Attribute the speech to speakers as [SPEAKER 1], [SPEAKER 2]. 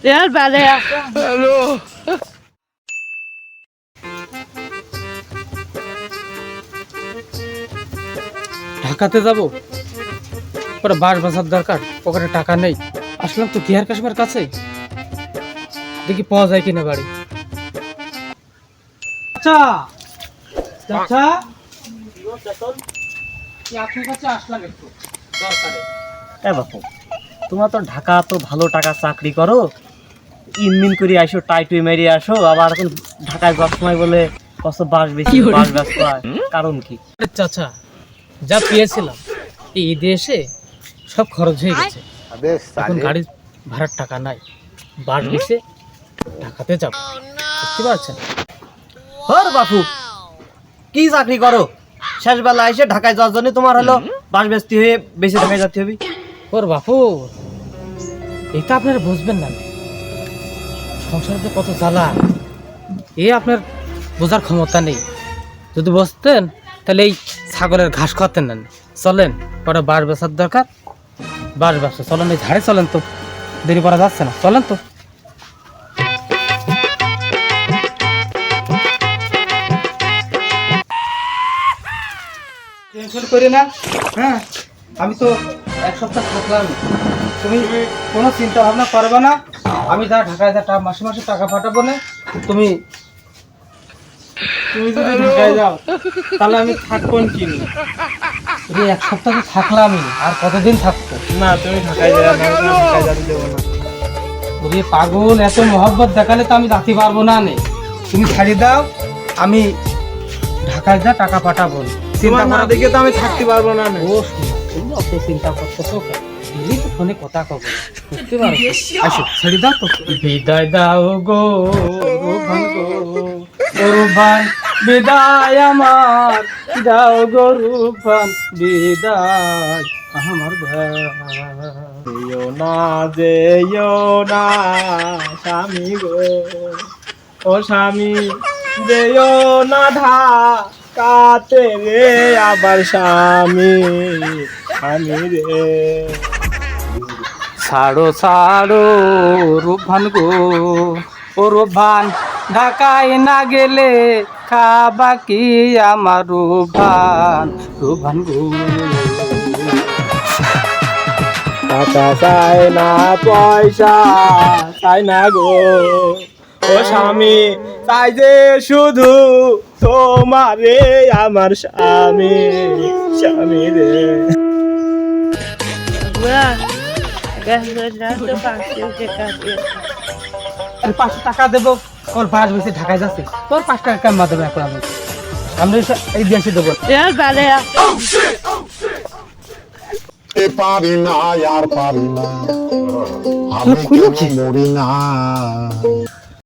[SPEAKER 1] यार पहले
[SPEAKER 2] হ্যালো
[SPEAKER 3] ঢাকাতে যাব ওরা বাস বাসার দরকার, পকেটে টাকা নেই। আসলাম তো গিয়ার কাশমের কাছে, দেখি পাওয়া যায় কিনা বাড়ি। আচ্ছা আচ্ছা, আপনার কাছে আসলাম একটু দরকারে।
[SPEAKER 4] বাপু, তোমরা তো ঢাকা তো ভালো টাকা চাকরি করো, ইনমিন করে আসো, টাইটুই মেরিয়ে আসো, আবার এখন ঢাকায় যাওয়ার সময় বলে কত বাস বেশি বাস ব্যস্ত হয়, কারণ কি?
[SPEAKER 3] চাচা যা পেয়েছিলাম এই ঈদে এসে সব খরচ হয়ে গেছে, এখন গাড়ির ভাড়ার টাকা নাই, বাস বেশে ঢাকাতে যাব, বুঝতে পারছেন?
[SPEAKER 4] হর বাপু, কি চাকরি করো? শেষ বেলা এসে ঢাকায় যাওয়ার জন্য তোমার হলো বাস বেচতে হয়ে বেশি ঢাকায় যেতে হবে।
[SPEAKER 3] ওর বাপু, এটা আপনারা বুঝবেন না, সংসারে কত জ্বালা, এ আপনার বোঝার ক্ষমতা নেই। যদি বসতেন তাহলে এই ছাগলের ঘাস খাওয়াতেন না। চলেন, পরে বাস বেচার দরকার, বাস ব্যবসা চলেন, এই ঝাড়ে চলেন, তো দেরি করা যাচ্ছে না, চলেন তো। টেনশন করি না, হ্যাঁ আমি তো এক সপ্তাহ থাকলাম, তুমি কোনো চিন্তা ভাবনা করবে না। আমি যা ঢাকায় যা মাসে মাসে টাকা পাঠাবো না, তুমি তুমি যদি ঢাকায় যাও তাহলে আমি থাকবো কি? এক সপ্তাহ তো থাকলামই, আর কতদিন থাকতো?
[SPEAKER 4] না, তুমি ঢাকায় যাও না, ঢাকায় যেতে দেবো না।
[SPEAKER 3] ওরে পাগল, এত মহব্বত দেখালে তো আমি রাখতে পারবো না। নে তুমি ছাড়ি দাও, আমি ঢাকায় যা টাকা পাঠাবো। চিন্তা না দেখে তো আমি থাকতে পারবো না। ও তুমি অত চিন্তা করতেছো কেন? দিলি তো ফোনে কথা কব, বুঝতে পারো? আসো ছেড়ে দাও তো। বিদায় দাও গো রুভান গো, ও রুভান বিদায় আমার, দাও গো রুভান বিদায় আমার ভাই।
[SPEAKER 4] যেও না, যেও না স্বামী গো, ও স্বামী যেও না ঢাকাতে রে, আবার স্বামী স্বামী রে।
[SPEAKER 3] ছাড়ো ছাড়ো রুভান গো, ও রুভান ঢাকায় না গেলে খাবা কি আমার রুভান, রুভান গো।
[SPEAKER 4] টাকা চাই না, পয়সা চাই না গো, ও স্বামী চাই যে শুধু তোমারে, আমার স্বামী স্বামী রে।
[SPEAKER 3] আর 500 টাকা দেবো, ওর বাস বেশি ঢাকায় যাচ্ছে, তোর 5 টাকা কাম্মা দেবো এখন আমি, আমরা এই দিয়ে এসে দেবো।
[SPEAKER 1] यार पहले
[SPEAKER 2] পারি না আর পারি না, আমি কেন মরি না।